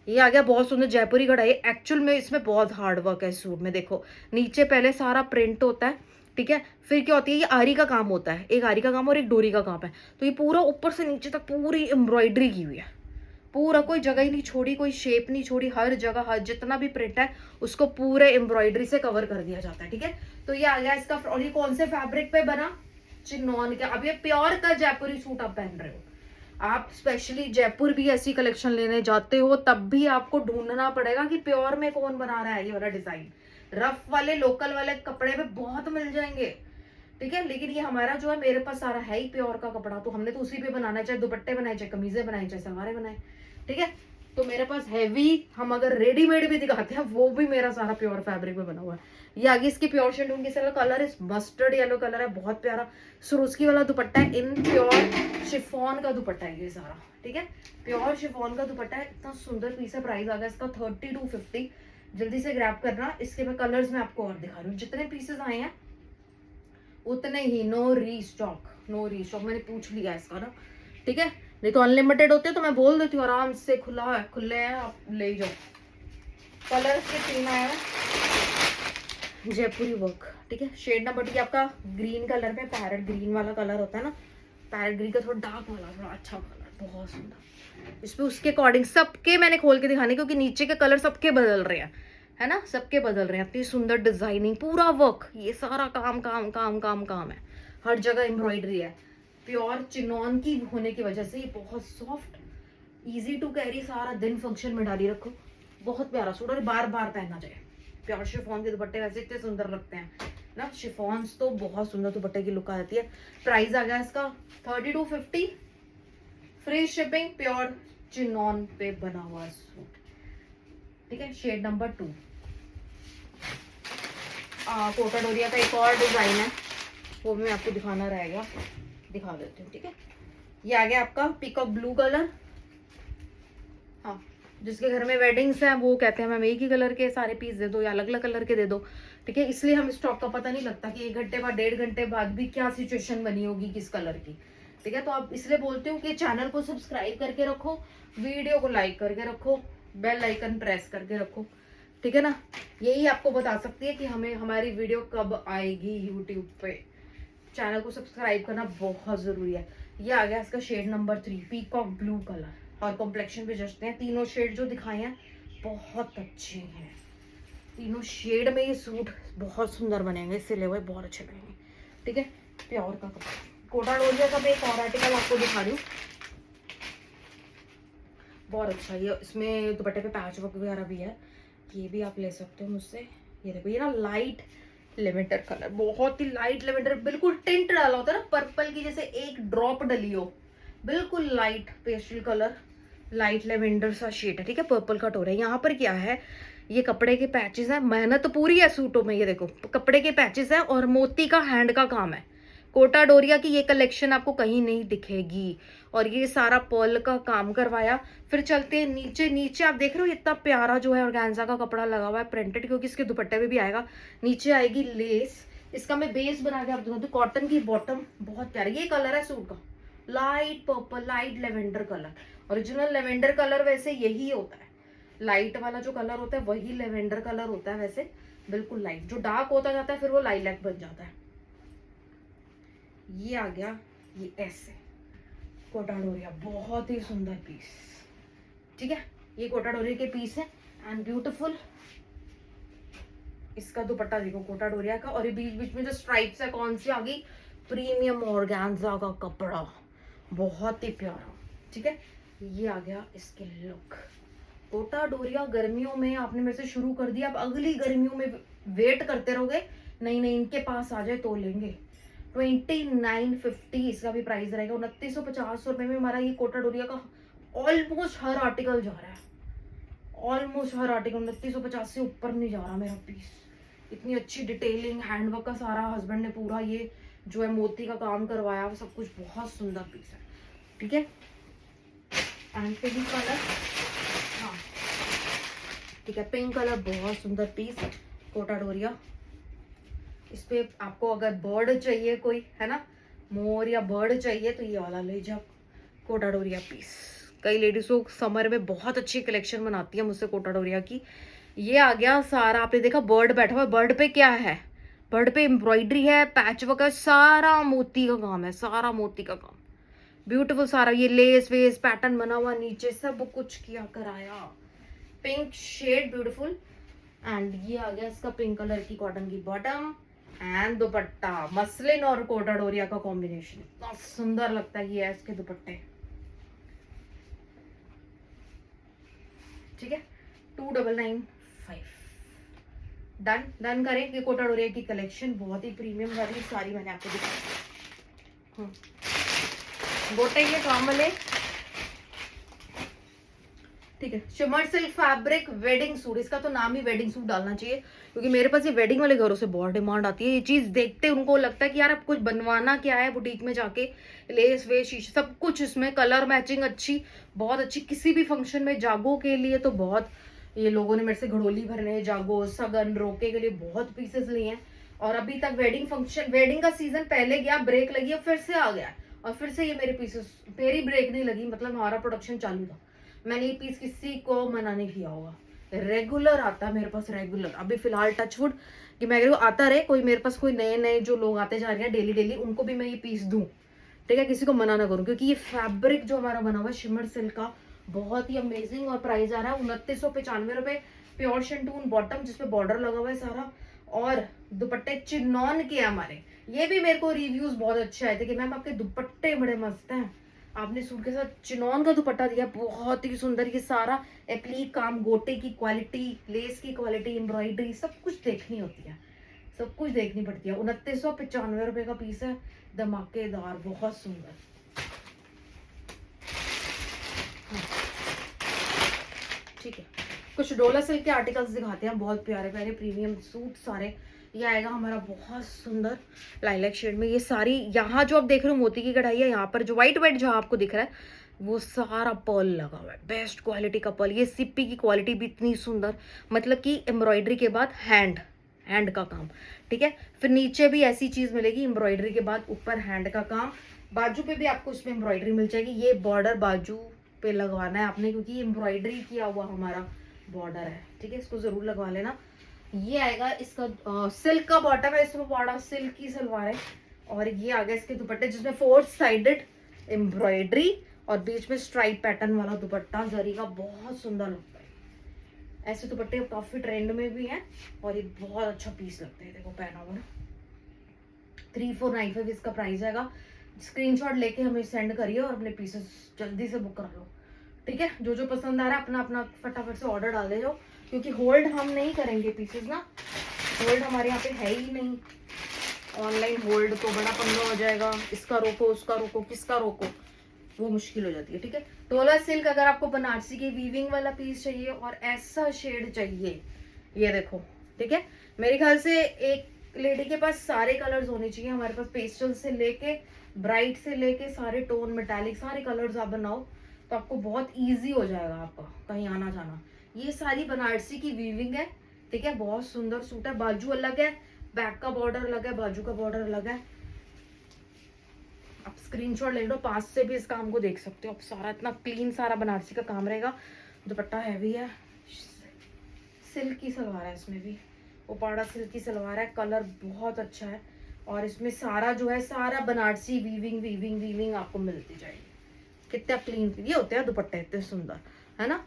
ये आ गया बहुत सुंदर जयपुरी कढ़ाई। एक्चुअल में इसमें बहुत हार्ड वर्क है इस सूट में, देखो नीचे पहले सारा प्रिंट होता है, ठीक है, फिर क्या होती है, ये आरी का काम होता है, एक आरी का काम और एक डोरी का काम है, तो ये पूरा ऊपर से नीचे तक पूरी एम्ब्रॉयडरी की हुई है, पूरा कोई जगह ही नहीं छोड़ी, कोई शेप नहीं छोड़ी, हर जगह हर जितना भी प्रिंट है उसको पूरे एम्ब्रॉयडरी से कवर कर दिया जाता है, ठीक है। तो ये आ गया इसका, और ये कौन से फैब्रिक पे बना, चिनॉन का। अब ये प्योर का जयपुरी सूट आप पहन रहे हो, आप स्पेशली जयपुर भी ऐसी कलेक्शन लेने जाते हो तब भी आपको ढूंढना पड़ेगा कि प्योर में कौन बना रहा है ये वाला डिजाइन। रफ वाले लोकल वाले कपड़े में बहुत मिल जाएंगे, ठीक है, लेकिन ये हमारा जो है मेरे पास सारा है ही प्योर का कपड़ा, तो हमने तो उसी पे बनाना है, चाहे दुपट्टे बनाए, चाहे कमीजें बनाए, चाहे सलवारें बनाए, ठीक है। तो मेरे पास हैवी, हम अगर रेडीमेड भी दिखाते हैं वो भी मेरा सारा प्योर फैब्रिक में बना हुआ है। ये आगे इसकी प्योर शेड होंगी, इसका कलर इस मस्टर्ड येलो कलर है, बहुत प्यारा सुरुस्की वाला दुपट्टा है, इन प्योर शिफॉन का दुपट्टा है ये सारा, ठीक है, प्योर शिफॉन का दुपट्टा है, इतना सुंदर पीस है। प्राइस आ गया इसका 3250, जल्दी से ग्रैब करना। इसके मैं कलर्स में आपको और दिखा रही हूँ, जितने पीसेस आए हैं उतने ही, नो रीस्टॉक, नो रीस्टॉक, मैंने पूछ लिया इसका ना, ठीक है, नहीं तो अनलिमिटेड होते तो मैं बोल देती हूँ आराम से, खुला है, खुले हैं, आप ले जाओ। कलर के 3 आया है, जयपुरी वर्क, ठीक है। शेड नंबर की आपका ग्रीन कलर में, पैरेट ग्रीन वाला कलर होता है ना, पैरेट ग्रीन का थोड़ा डार्क वाला, थोड़ा अच्छा कलर, बहुत सुंदर। इस पे उसके अकॉर्डिंग सबके मैंने खोल के दिखाने, क्योंकि नीचे के कलर सबके बदल रहे हैं, है ना, सबके बदल रहे हैं। इतनी सुंदर डिजाइनिंग, पूरा वर्क, ये सारा काम काम काम काम काम है, हर जगह एम्ब्रॉयडरी है। प्योर चिनॉन की होने की वजह से ये बहुत सॉफ्ट, इजी टू कैरी, सारा दिन फंक्शन में डाली रखो, बहुत प्यारा सूट, और बार बार पहनना चाहिए। प्योर शिफॉन के दुपट्टे वैसे इतने सुंदर लगते हैं ना, शिफॉन्स तो बहुत सुंदर दुपट्टे की लुक आती है। प्राइस आ गया इसका 3250, फ्री शिपिंग, प्योर चिनॉन पे बना हुआ सूट, ठीक है। शेड नंबर 2 कोटा डोरिया का एक और डिजाइन है, वो मैं आपको दिखाना रहेगा, दिखा देती हूँ, ठीक है। ये आ गया आपका पीकॉक ब्लू कलर, हाँ, जिसके घर में वेडिंग्स हैं वो कहते हैं मैम एक ही कलर के सारे पीस दे दो या अलग अलग कलर के दे दो, ठीक है, इसलिए हम स्टॉक का पता नहीं लगता कि 1 घंटे बाद 1.5 घंटे बाद भी क्या सिचुएशन बनी होगी किस कलर की, ठीक है। तो आप इसलिए बोलते हो कि चैनल को सब्सक्राइब करके रखो, वीडियो को लाइक करके रखो, बेल आइकन प्रेस करके रखो, ठीक है ना, यही आपको बता सकती है कि हमें हमारी वीडियो कब आएगी यूट्यूब पे। चैनल को सब्सक्राइब करना बहुत जरूरी है। ये आ गया इसका shade number 3, peacock blue colour, और कॉम्प्लेक्शन पे जचते हैं। तीनों शेड जो दिखाए हैं बहुत अच्छे हैं, तीनों शेड में ये सूट बहुत सुंदर बनेंगे, सिले हुए बहुत अच्छे लगेंगे, ठीक है। प्योर का कपड़ा, कोटा डोरिया का भी एक और आर्टिकल आपको दिखा रही हूँ, बहुत अच्छा। ये इसमें दुपट्टे पे पैच वर्क वगैरह भी है, ये भी आप ले सकते हो मुझसे। ये देखो, ये ना लाइट लेवेंडर कलर, बहुत ही लाइट लेवेंडर, बिल्कुल टिंट डाला होता है ना पर्पल की, जैसे एक ड्रॉप डली हो, बिल्कुल light pastel colour, light lavender सा शेड है, ठीक है, पर्पल कट हो रहा है। यहाँ पर क्या है, ये कपड़े के पैचेस हैं, मेहनत तो पूरी है सूटों में, ये देखो कपड़े के पैचेस हैं और मोती का हैंड का काम है। कोटा डोरिया की ये कलेक्शन आपको कहीं नहीं दिखेगी, और ये सारा पर्ल का काम करवाया। फिर चलते हैं नीचे, नीचे आप देख रहे हो इतना प्यारा जो है ऑर्गेन्जा का कपड़ा लगा हुआ है प्रिंटेड, क्योंकि इसके दुपट्टे में भी आएगा। नीचे आएगी लेस, इसका मैं बेस बना के आप दिखाऊं तो कॉटन की बॉटम, बहुत प्यारा। ये कलर है सूट का, light purple, light lavender colour, original lavender colour वैसे यही होता है, लाइट वाला जो कलर होता है वही लेवेंडर कलर होता है वैसे, बिल्कुल लाइट, जो डार्क होता जाता है फिर वो लाइलैक बन जाता है। ये आ गया, ये ऐसे कोटा डोरिया, बहुत ही सुंदर पीस, ठीक है। ये कोटा डोरिया के पीस है एंड ब्यूटीफुल। इसका दुपट्टा देखो कोटा डोरिया का, और ये बीच बीच में जो स्ट्राइप्स है कौन सी आ गई, प्रीमियम ऑर्गेन्जा का कपड़ा, बहुत ही प्यारा, ठीक है। ये आ गया इसके लुक। कोटा डोरिया गर्मियों में आपने मेरे से शुरू कर दिया, अब अगली गर्मियों में वेट करते रहोगे, नहीं नहीं इनके पास आ जाए तो लेंगे, 2950 इसका भी प्राइस रहेगा। 2950 रुपए में हमारा ये कोटा डोरिया का ऑलमोस्ट हर आर्टिकल जा रहा है, ऑलमोस्ट हर आर्टिकल 2950 से ऊपर नहीं जा रहा मेरा पीस। इतनी अच्छी डिटेलिंग, हैंडवर्क का सारा हस्बैंड ने पूरा ये जो है मोती का काम करवाया, वो सब कुछ बहुत सुंदर पीस है, ठीक है। एंड पिंक कलर, हाँ ठीक है, पिंक कलर बहुत सुंदर पीस कोटा डोरिया। इस पे आपको अगर बर्ड चाहिए कोई, है ना, मोर या बर्ड चाहिए तो ये वाला ले जाओ, कोटा डोरिया पीस। कई लेडीज को समर में बहुत अच्छी कलेक्शन बनाती है मुझसे कोटा डोरिया की। ये आ गया सारा, आपने देखा बर्ड बैठा हुआ है, बर्ड पे क्या है, बर्ड पे एम्ब्रॉयडरी है, पैच वर्क है, सारा मोती का काम है, सारा मोती का काम, ब्यूटीफुल सारा। ये लेस वेस पैटर्न बना हुआ नीचे, सब कुछ किया कराया, पिंक शेड ब्यूटीफुल। एंड ये आ गया इसका पिंक कलर की कॉटन की बॉटम एंड दुपट्टा, मसलिन और कोटा डोरिया का कॉम्बिनेशन, इतना सुंदर लगता है ये इसके दुपट्टे, ठीक है। 2995 डन डन करें। कि कोटा डोरिया की कलेक्शन बहुत ही प्रीमियम वाली सारी मैंने आपको दिखाई। गोटे ये काम वाले, ठीक है। Shimmer silk fabric wedding suit, इसका तो नाम ही वेडिंग सूट डालना चाहिए, क्योंकि मेरे पास ये वेडिंग वाले घरों से बहुत डिमांड आती है। ये चीज देखते उनको लगता है कि यार अब कुछ बनवाना क्या है, बुटीक में जाके लेस वेस शीशे सब कुछ, इसमें कलर मैचिंग अच्छी, बहुत अच्छी, किसी भी फंक्शन में जागो के लिए तो बहुत, ये लोगों ने मेरे से घड़ोली भरने, जागो, सगन, रोके के लिए बहुत पीसेस लिए हैं। और अभी तक वेडिंग फंक्शन, वेडिंग का सीजन पहले गया, ब्रेक लगी, अब फिर से आ गया, और फिर से ये मेरे पीसेस, मेरी ब्रेक नहीं लगी, मतलब हमारा प्रोडक्शन चालू था। मैंने ये पीस किसी को मना नहीं किया होगा, रेगुलर आता है मेरे पास, रेगुलर। अभी फिलहाल टचवुड कि मैं अगर आता रहे, कोई मेरे पास कोई नए नए जो लोग आते जा रहे हैं डेली डेली, उनको भी मैं ये पीस दूं, ठीक है, किसी को मना ना करूं, क्योंकि ये फैब्रिक जो हमारा बना हुआ है शिमर सिल्क का बहुत ही अमेजिंग। और प्राइस आ रहा है 2995 रुपए। प्योर शेंटून बॉटम जिसपे बॉर्डर लगा हुआ है सारा, और दुपट्टे चिनॉन के हमारे। ये भी मेरे को रिव्यूज बहुत अच्छे आए थे कि मैम आपके दुपट्टे बड़े मस्त हैं, आपने सूट के साथ चिनॉन का दुपट्टा दिया, बहुत ही सुंदर। ये सारा एप्लीक काम, गोटे की क्वालिटी, लेस की क्वालिटी, एम्ब्रॉयडरी, सब कुछ देखनी होती है, सब कुछ देखनी पड़ती है। 2995 रुपए का पीस है, धमाकेदार, बहुत सुंदर। ठीक है, कुछ डोला सिल्क के आर्टिकल्स दिखाते हैं, बहुत प्यारे प्यारे प्रीमियम सूट सारे। ये आएगा हमारा बहुत सुंदर लाइलैक शेड में। ये सारी यहाँ जो आप देख रहे हो मोती की कढ़ाई है, यहाँ पर जो व्हाइट व्हाइट जहाँ आपको दिख रहा है वो सारा पर्ल लगा हुआ है, बेस्ट क्वालिटी का पर्ल। ये सिप्पी की क्वालिटी भी इतनी सुंदर, मतलब कि एम्ब्रॉयडरी के बाद हैंड का काम, ठीक है। फिर नीचे भी ऐसी चीज मिलेगी, एम्ब्रॉयडरी के बाद ऊपर हैंड का काम, बाजू पे भी आपको इसमें एम्ब्रॉयडरी मिल जाएगी। ये बॉर्डर बाजू पे लगवाना है आपने, क्योंकि ये एम्ब्रॉयडरी किया हुआ हमारा बॉर्डर है, ठीक है, इसको जरूर लगवा लेना। ये आएगा इसका सिल्क का बॉटम है, इसमें बड़ा सिल्क की सलवार है, और ये आ गया इसके दुपट्टे जिसमें 4 साइडेड एम्ब्रॉयडरी और बीच में स्ट्राइप पैटर्न वाला दुपट्टा जरी का, बहुत सुंदर लगता है। ऐसे दुपट्टे काफी ट्रेंड में भी हैं और ये बहुत अच्छा पीस लगता है, देखो पहना हुआ। 3495 इसका प्राइस आएगा। स्क्रीनशॉट लेके हमें सेंड करिए और अपने पीसेस जल्दी से बुक करा लो, ठीक है। जो जो पसंद आ रहा है अपना अपना फटाफट से ऑर्डर डाल दे जाओ, क्योंकि होल्ड हम नहीं करेंगे पीसेस ना, होल्ड हमारे यहाँ पे है ही नहीं। ऑनलाइन होल्ड तो बड़ा पंगा हो जाएगा, इसका रोको उसका रोको किसका रोको, वो मुश्किल हो जाती है, ठीक है। टोला सिल्क अगर आपको बनारसी की वीविंग वाला पीस चाहिए और ऐसा शेड चाहिए, ये देखो, ठीक है। मेरे ख्याल से एक लेडी के पास सारे कलर्स होने चाहिए। हमारे पास पेस्टल से लेके ब्राइट से लेके सारे टोन मेटालिक सारे कलर्स आप बनाओ तो आपको बहुत इजी हो जाएगा आपका कहीं आना जाना। ये सारी बनारसी की वीविंग है, ठीक है, बहुत सुंदर सूट है। बाजू अलग है, बैक का बॉर्डर अलग है, बाजू का बॉर्डर अलग है। आप स्क्रीनशॉट ले लो, पास से भी इस काम को देख सकते हो आप। सारा इतना क्लीन सारा बनारसी का काम रहेगा। दुपट्टा हैवी है, सिल्क की सलवार है, इसमें भी उपाड़ा सिल्क की सलवार है, कलर बहुत अच्छा है। और इसमें सारा जो है सारा बनारसी वीविंग वीविंग वीविंग आपको मिलती जाएगी। कितना क्लीन ये होते हैं दुपट्टे, इतने सुंदर है ना।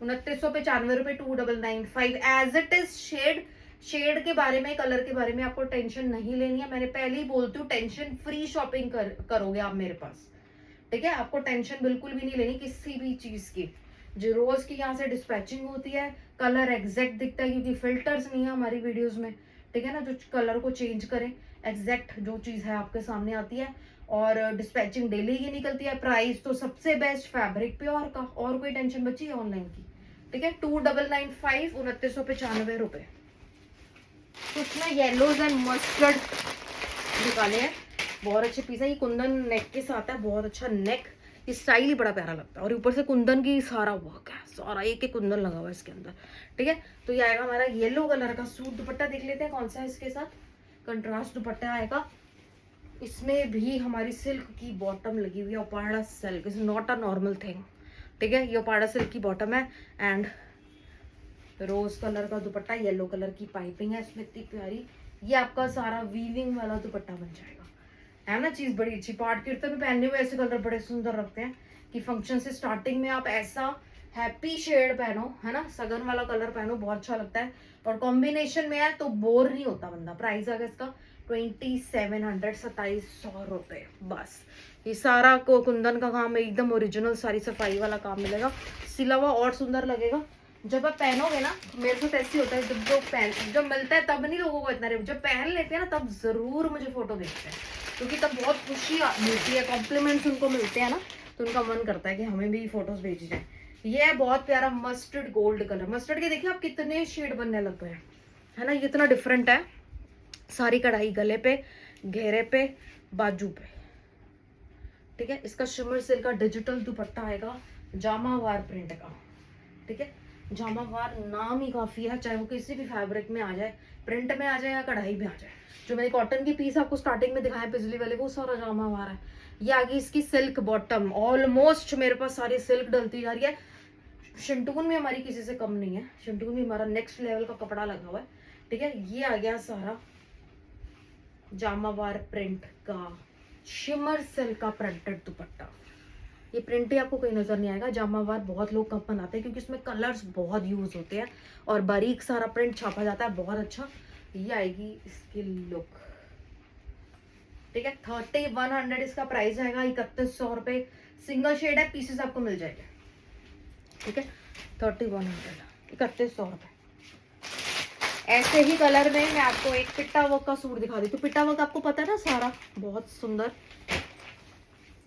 2995 रुपए, 2995 एज इट इज। शेड के बारे में, कलर के बारे में आपको टेंशन नहीं लेनी है। मैंने पहले ही बोलती हूँ, टेंशन फ्री शॉपिंग करोगे आप मेरे पास, ठीक है। आपको टेंशन बिल्कुल भी नहीं लेनी किसी भी चीज की। जो रोज की यहाँ से डिस्पैचिंग होती है, कलर एग्जैक्ट दिखता है क्योंकि फिल्टर्स नहीं है हमारी वीडियोस में, ठीक है ना, जो कलर को चेंज करें, एग्जैक्ट जो चीज है आपके सामने आती है। और डिस्पैचिंग डेली की निकलती है। प्राइस तो सबसे बेस्ट, फैब्रिक प्योर का, और कोई टेंशन बची है ऑनलाइन की। ठीक है, 2995, 2995 रुपए। तो उसमें येलोज एंड मस्टर्ड निकाले हैं, बहुत अच्छे पीस है। ये कुंदन नेक के साथ है, बहुत अच्छा नेक, ये स्टाइल ही बड़ा प्यारा लगता है। और ऊपर से कुंदन की सारा वर्क है, सारा एक एक कुंदन लगा हुआ है इसके अंदर। ठीक है, तो ये आएगा हमारा येलो कलर का सूट। दुपट्टा देख लेते हैं कौन सा है इसके साथ। कंट्रास्ट दुपट्टा आएगा, इसमें भी हमारी सिल्क की बॉटम लगी हुई है, Uppada silk, is not a normal thing. ठीक है, ये ओपाड़ा सिल्क की बॉटम है एंड रोज कलर का दुपट्टा, येलो कलर की पाइपिंग है इसमें इतनी प्यारी। ये आपका सारा वीविंग वाला दुपट्टा बन जाएगा, है ना। चीज बड़ी अच्छी, पार्ट कीर्तन में पहनने हुए ऐसे कलर बड़े सुंदर लगते हैं कि फंक्शन से स्टार्टिंग में आप ऐसा हैप्पी शेड पहनो, है ना, सगन वाला कलर पहनो, बहुत अच्छा लगता है। और कॉम्बिनेशन में है तो बोर नहीं होता बंदा। प्राइस आ गया इसका 2700, 2700 रुपए बस। ये सारा को कुंदन का काम है, एकदम ओरिजिनल, सारी सफाई वाला काम मिलेगा। सिला हुआ और सुंदर लगेगा जब आप पहनोगे ना। मेरे साथ ऐसे होता है, जब मिलता है तब नहीं लोगों को इतना रेट, जब पहन लेते हैं ना तब जरूर मुझे फोटो भेजते हैं, क्योंकि तब बहुत खुशी मिलती है, कॉम्प्लीमेंट्स उनको मिलते हैं ना, तो उनका मन करता है कि हमें भी फोटोज भेजी जाए। ये है बहुत प्यारा मस्टर्ड गोल्ड कलर। मस्टर्ड के देखिए आप कितने शेड बनने लग गए हैं, है ना। ये इतना डिफरेंट है। सारी कढ़ाई गले पे, घेरे पे, बाजू पे। ठीक है, इसका शिमर सिल्क का डिजिटल दुपट्टा आएगा, जामावार प्रिंट का। ठीक है, जामावार नाम ही काफी है, चाहे वो किसी भी फैब्रिक में आ जाए, प्रिंट में आ जाए या कढ़ाई में आ जाए। जो मैंने कॉटन की पीस आपको स्टार्टिंग में दिखाया पिछली वाले, वो सारा जामावार है। ये आगे इसकी सिल्क बॉटम, ऑलमोस्ट मेरे पास सारी सिल्क डलती जा रही है। शिंटून में हमारी किसी से कम नहीं है, शिंटून में हमारा नेक्स्ट लेवल का कपड़ा लगा हुआ है। ठीक है, ये आ गया सारा जामावार प्रिंट का शिमर सिल्क का प्रिंटेड दुपट्टा। ये प्रिंट ही आपको कहीं नजर नहीं आएगा। जामावार बहुत लोग कम बनाते हैं क्योंकि इसमें कलर्स बहुत यूज होते हैं और बारीक सारा प्रिंट छापा जाता है, बहुत अच्छा। ये आएगी इसकी लुक। ठीक है, 3100 इसका प्राइस आएगा, 3100 रुपए। सिंगल शेड है, पीसेस आपको मिल जाएंगे। ठीक है, 3100, 3100 रुपए। ऐसे ही कलर में मैं आपको एक पिट्टा वर्क का सूट दिखा देती हूँ। पिट्टा वर्क आपको पता है ना, सारा बहुत सुंदर।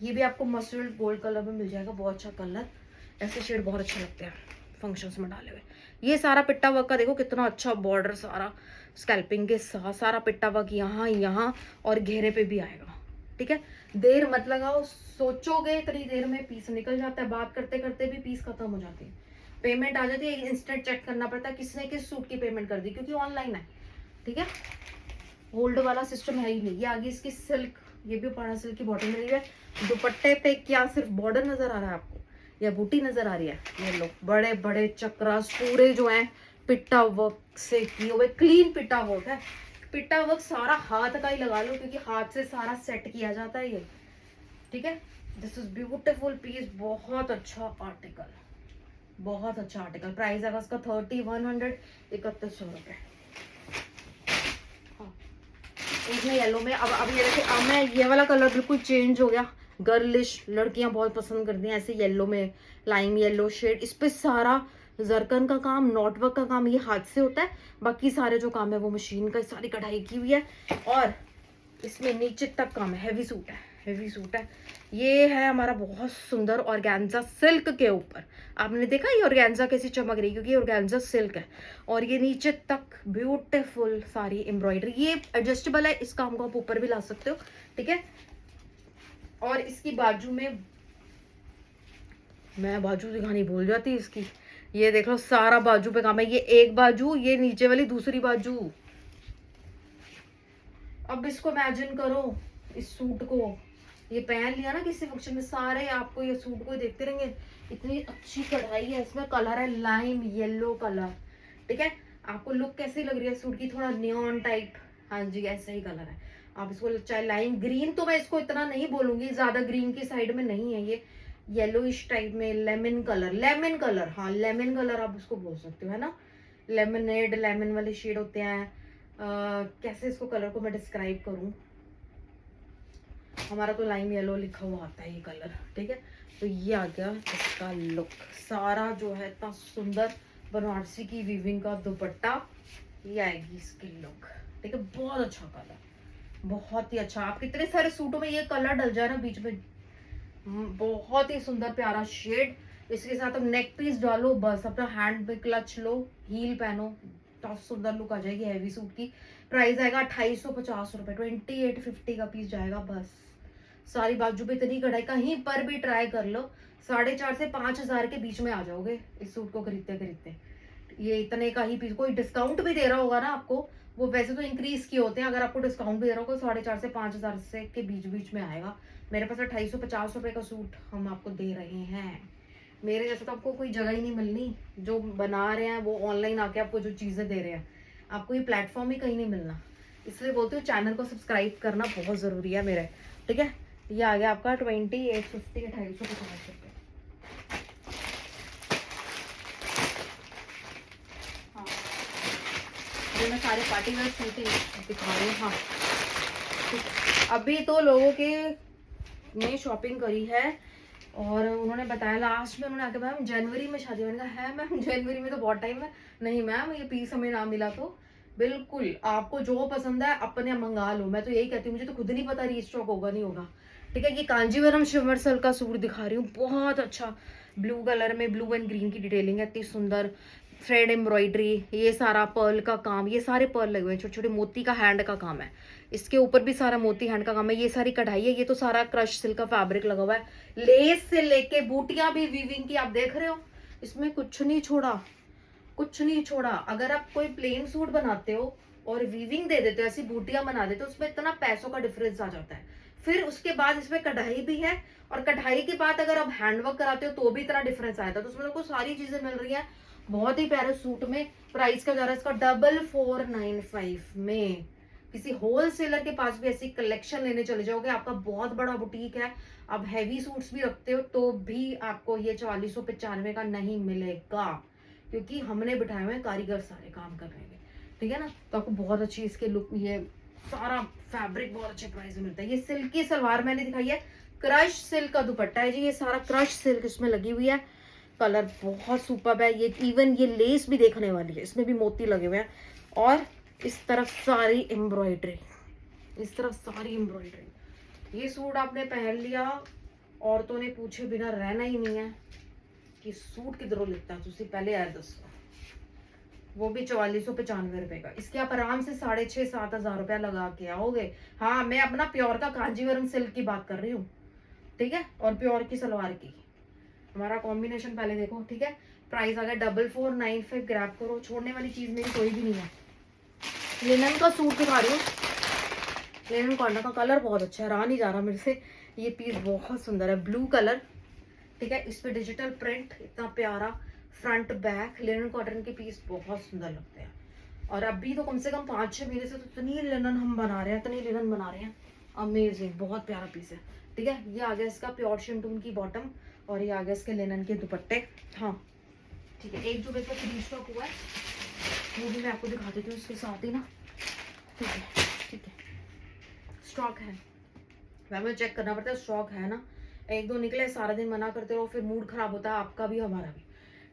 ये भी आपको मस्टर्ड गोल्ड कलर में मिल जाएगा, बहुत अच्छा कलर। ऐसे शेड बहुत अच्छे लगते हैं फंक्शंस में डाले हुए। ये सारा पिट्टा वर्क का देखो कितना अच्छा बॉर्डर, सारा स्कैल्पिंग के साथ सारा पिट्टा वर्क यहाँ यहाँ और घेरे पे भी आएगा। ठीक है, देर मत लगाओ, सोचोगे इतनी देर में पीस निकल जाता है, बात करते करते भी पीस खत्म हो जाती है, पेमेंट आ जाती है, इंस्टेंट चेक करना पड़ता है किसने किस सूट की पेमेंट कर दी, क्योंकि ऑनलाइन है। ठीक है, होल्ड वाला सिस्टम है ही नहीं। ये आगे इसकी सिल्क, ये भी पाड़ा सिल्क की बॉटम मिली है। दुपट्टे पे क्या सिर्फ बॉर्डर नजर आ रहा है आपको या बूटी नजर आ रही है? ये लो, बड़े बड़े चक्रास पूरे जो हैं पिट्टा वर्क से किए हुए, क्लीन पिट्टा वर्क है। पिट्टा वर्क सारा हाथ का ही लगा लो, क्योंकि हाथ से सारा सेट किया जाता है ये। ठीक है, दिस इज ब्यूटीफुल पीस, बहुत अच्छा आर्टिकल, बहुत अच्छा आर्टिकल। प्राइस आएगा इसका 3100, 3100 रुपए। एक में येलो में, अब ये देखिए, अब मैं ये वाला कलर बिल्कुल चेंज हो गया, गर्लिश, लड़कियां बहुत पसंद करती हैं ऐसे येलो में, लाइम येलो शेड। इस पे सारा जरकन का काम, नॉट वर्क का काम ये हाथ से होता है, बाकी सारे जो काम है वो मशीन का, सारी कढ़ाई की हुई है। और इसमें नीचे तक काम है, हैवी सूट है, हैवी सूट है। ये है हमारा बहुत सुंदर ऑर्गेन्जा सिल्क के ऊपर। आपने देखा ये ऑर्गेन्जा कैसी चमक रही है, क्योंकि ये ऑर्गेन्जा सिल्क है। और ये नीचे तक ब्यूटीफुल सारी एम्ब्रॉयडरी, ये एडजस्टेबल है, इस काम को आप ऊपर भी ला सकते हो। ठीक है, और इसकी बाजू में, मैं बाजू दिखानी भूल जाती इसकी, ये देख लो सारा बाजू पे काम है। ये एक बाजू, ये नीचे वाली दूसरी बाजू। अब इसको इमेजिन करो, इस सूट को ये पहन लिया ना किसी फंक्शन में, सारे आपको ये सूट को देखते रहेंगे। इतनी अच्छी कढ़ाई है इसमें, कलर है लाइम येलो कलर। ठीक है, आपको लुक कैसी लग रही है सूट की? थोड़ा नियॉन टाइप, हाँ जी ऐसा ही कलर है। आप इसको चाहे लाइम ग्रीन, तो मैं इसको इतना नहीं बोलूंगी, ज्यादा ग्रीन की साइड में नहीं है ये, येलोइश टाइप में लेमन कलर, लेमन कलर, हाँ लेमन कलर आप उसको बोल सकते हो, है ना। लेमनेड, लेमन वाले शेड होते हैं। कैसे इसको कलर को मैं डिस्क्राइब करूं, हमारा तो लाइम येलो लिखा हुआ आता है ये कलर। ठीक है, तो ये आ गया इसका लुक, सारा जो है इतना सुंदर बनारसी की वीविंग का दुपट्टा, ये आएगी इसकी लुक। ठीक है, बहुत अच्छा कलर, बहुत ही अच्छा। आप कितने सारे सूटों में ये कलर डल जाए ना बीच में, बहुत ही सुंदर प्यारा शेड। इसके साथ अब नेक पीस डालो, बस अपना हैंड पे क्लच लो, हील पहनो, बहुत सुंदर लुक आ जाएगी हैवी सूट की। प्राइस आएगा 2850 रुपए, 2850 का पीस जाएगा बस। सारी बाजू पे इतनी कढ़ाई, कहीं पर भी ट्राई कर लो 4,500 से 5,000 के बीच में आ जाओगे इस सूट को खरीदते खरीदते। ये इतने का ही पीस, कोई डिस्काउंट भी दे रहा होगा ना आपको, वो वैसे तो इंक्रीज किए होते हैं, अगर आपको डिस्काउंट भी दे रहा होगा 4,500 से 5,000 से के बीच बीच में आएगा। मेरे पास 2850 रुपए का सूट हम आपको दे रहे हैं। मेरे जैसे तो आपको कोई जगह ही नहीं मिलनी, जो बना रहे हैं वो ऑनलाइन आके आपको जो चीजें दे रहे हैं, आपको ये प्लेटफॉर्म ही कहीं नहीं मिलना। इसलिए बोलती हूँ चैनल को सब्सक्राइब करना बहुत जरूरी है मेरे, ठीक है। ये आ गया आपका 2850, 2850 रुपये। हाँ, ये मैं सारे पार्टी वेयर सूट ही दिखा रही हूँ। हाँ ठीक है, अभी तो लोगों के ने शॉपिंग करी है और उन्होंने बताया लास्ट में, उन्होंने आके मैम जनवरी में शादी। मैंने कहा है मैम जनवरी में तो बहुत टाइम है। नहीं मैम, ये पीस हमें ना मिला तो बिल्कुल आपको जो पसंद है अपने मंगा लो। मैं तो यही कहती हूँ, मुझे तो खुद नहीं पता रीस्टॉक होगा नहीं होगा, ठीक है। ये कांजीवरम शिमर सिल्क का सूट दिखा रही हूँ, बहुत अच्छा ब्लू कलर में, ब्लू एंड ग्रीन की डिटेलिंग है, इतनी सुंदर थ्रेड एम्ब्रॉयडरी, ये सारा पर्ल का काम, ये सारे पर्ल लगे हुए हैं, छोटे छोटे मोती का हैंड का काम है, इसके ऊपर भी सारा मोती हैंड का काम है, ये सारी कढ़ाई है, ये तो सारा क्रश सिल्क का फैब्रिक लगा हुआ है, लेस से लेके बूटियां भी वीविंग की आप देख रहे हो, इसमें कुछ नहीं छोड़ा, कुछ नहीं छोड़ा। अगर आप कोई प्लेन सूट बनाते हो और वीविंग दे देते हो, ऐसी बूटियां बना देते हो, उसमें इतना पैसों का डिफरेंस आ जाता है। फिर उसके बाद इसमें कढ़ाई भी है, और कढ़ाई के बाद अगर आप हैंडवर्क कराते हो तो भी इतना डिफरेंस आया था। तो उसमें आपको सारी चीजें मिल रही है बहुत ही प्यारे सूट में। प्राइस का जा रहा है इसका 4495 में। किसी होलसेलर के पास भी ऐसी कलेक्शन लेने चले जाओगे, आपका बहुत बड़ा बुटीक है, आप हैवी सूट्स भी रखते हो, तो भी आपको ये 4495 का नहीं मिलेगा, क्योंकि हमने बिठाए हुए कारीगर सारे काम कर रहे हैं, ठीक है ना। तो आपको बहुत अच्छी इसके लुक, ये सारा फैब्रिक बहुत अच्छे प्राइस में मिलता है। ये सिल्क की सलवार मैंने दिखाई है, क्रश सिल्क का दुपट्टा है जी, ये सारा क्रश सिल्क इसमें लगी हुई है, कलर बहुत सुपर्ब है। ये इवन ये लेस भी देखने वाली है, इसमें भी मोती लगे हुए हैं, और इस तरफ सारी एम्ब्रॉयडरी, इस तरफ सारी एम्ब्रॉयडरी। ये सूट आपने पहन लिया, औरतों ने पूछे बिना रहना ही नहीं है कि सूट किधरों लिखता है, तुझे पहले यार दसो, वो भी 4495 रुपए का। इसके आप आराम से 6,500-7,000 रुपया लगा के आओगे। हाँ, मैं अपना प्योर का कांजीवरम सिल्क की बात कर रही हूँ, ठीक है, और प्योर की सलवार की। हमारा कॉम्बिनेशन पहले देखो, ठीक है। प्राइस आ गया 4495, ग्रैब करो, छोड़ने वाली चीज मेरी कोई भी नहीं है। लिनन का सूट दिखा रही हूँ, लिनन कॉटन का, कलर बहुत अच्छा है, रहा नहीं जा रहा मेरे से। ये पीस बहुत सुंदर है, ब्लू कलर, ठीक है। इस पे डिजिटल प्रिंट, इतना प्यारा फ्रंट बैक, लिनन कॉटन के पीस बहुत सुंदर लगते हैं। और अभी तो कम से कम 5-6 महीने से तो इतनी लिनन हम बना रहे हैं, इतनी लिनन बना रहे हैं, अमेजिंग, बहुत प्यारा पीस है, ठीक है। ये आ गया इसका प्योर शिमटून की बॉटम, और ये आ गया इसके लिनन के दुपट्टे। हाँ ठीक है, एक जो मेरे पास रीस्टॉक हुआ है वो भी मैं आपको दिखा देती हूँ इसके साथ ही ना, ठीक है, ठीक है। स्टॉक है, हमें चेक करना पड़ता है स्टॉक है ना, एक दो निकले सारा दिन मना करते रहो, फिर मूड खराब होता है आपका भी हमारा भी,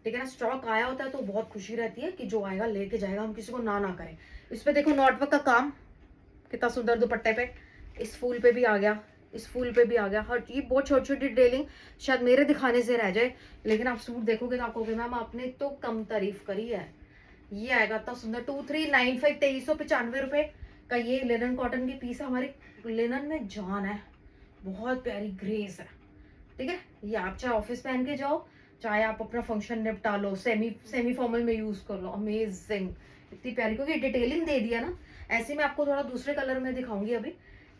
ठीक है ना। स्टॉक आया होता है तो बहुत खुशी रहती है कि जो आएगा लेके जाएगा, हम किसी को ना करें। इस पे देखो नॉटवर्क का काम कितना सुंदर, दुपट्टे पे इस फूल पे भी आ गया, इस फूल पे भी आ गया, हर ये बहुत छोटी छोटी डिटेलिंग शायद मेरे दिखाने से रह जाए, लेकिन आप सूट देखोगे तो आपको मैम आपने तो कम तारीफ करी है। ये आएगा इतना सुंदर 2395, 2395 रुपए का ये लिनन कॉटन की पीस है। हमारे लिनन में जान है, बहुत प्यारी ग्रेस है, ठीक है। ये आप चाहे ऑफिस पहन के जाओ, चाहे आप अपना फंक्शन निपटा लो, सेमी फॉर्मल में यूज कर लो, अमेजिंग, इतनी प्यारी, क्योंकि डिटेलिंग दे दिया ना। ऐसे मैं आपको थोड़ा दूसरे कलर में दिखाऊंगी अभी,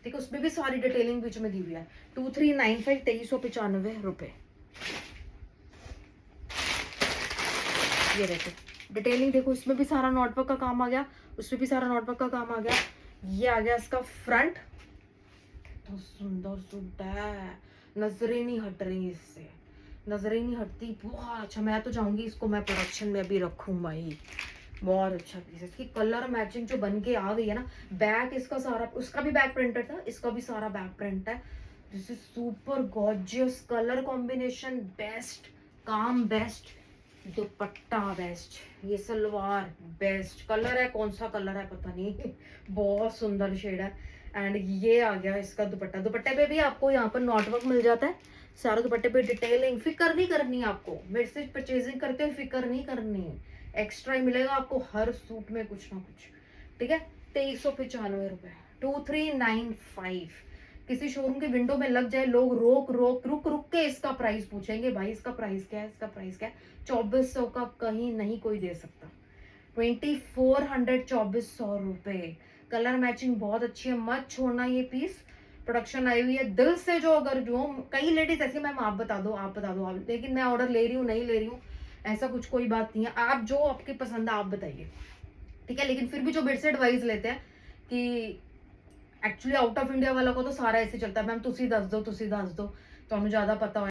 ठीक है, उसमें भी सारी डिटेलिंग बीच में दी हुई है। 2395, 2395 रुपए। ये देखो डिटेलिंग देखो, इसमें भी सारा नॉटवर्क का काम आ गया, उसमें भी सारा नॉटवर्क का काम आ गया। ये आ गया इसका फ्रंट, तो सुंदर सूट है, नजरें नहीं हट रही इससे, नजरें नहीं हटती, बहुत अच्छा। मैं तो चाहूंगी इसको मैं प्रोडक्शन में अभी रखूं भाई, बहुत अच्छा पीस है। इसकी कलर मैचिंग जो बन के आ गई है ना, बैक इसका सारा, उसका भी बैक प्रिंटेड था, इसका भी सारा बैक प्रिंट है। This is super gorgeous colour combination, best काम बेस्ट, दुपट्टा बेस्ट, ये सलवार बेस्ट, कलर है कौन सा कलर है पता नहीं बहुत सुंदर शेड है। एंड ये आ गया इसका दुपट्टा, दुपट्टे पे भी आपको यहाँ पर नॉट वर्क मिल जाता है सारा, दुपट्टे पे डिटेलिंग, फिक्र नहीं करनी है आपको, मेरे से परचेजिंग करते हुए फिक्र नहीं करनी है, एक्स्ट्रा ही मिलेगा आपको हर सूट में कुछ ना कुछ, ठीक है। 2395 रुपए, 2395। किसी शोरूम के विंडो में लग जाए लोग, रुक रुक के इसका प्राइस पूछेंगे, भाई इसका प्राइस क्या है, इसका प्राइस क्या है। 2400 का कहीं नहीं कोई दे सकता। 2400, 2400 रुपए। कलर मैचिंग बहुत अच्छी है, मत छोड़ना ये पीस, प्रोडक्शन आई हुई है दिल से। जो अगर जो कई लेडीज ऐसी, मैम आप बता दो आप बता दो आप, लेकिन मैं ऑर्डर ले रही हूँ नहीं ले रही हूँ, ऐसा कुछ कोई बात नहीं है, आप जो आपकी पसंद है आप बताइए, ठीक है। लेकिन फिर भी जो मेरे से एडवाइस लेते हैं कि एक्चुअली आउट ऑफ इंडिया वाला को तो सारा ऐसे चलता है, मैम तुसी दस दो तो ज्यादा पता हो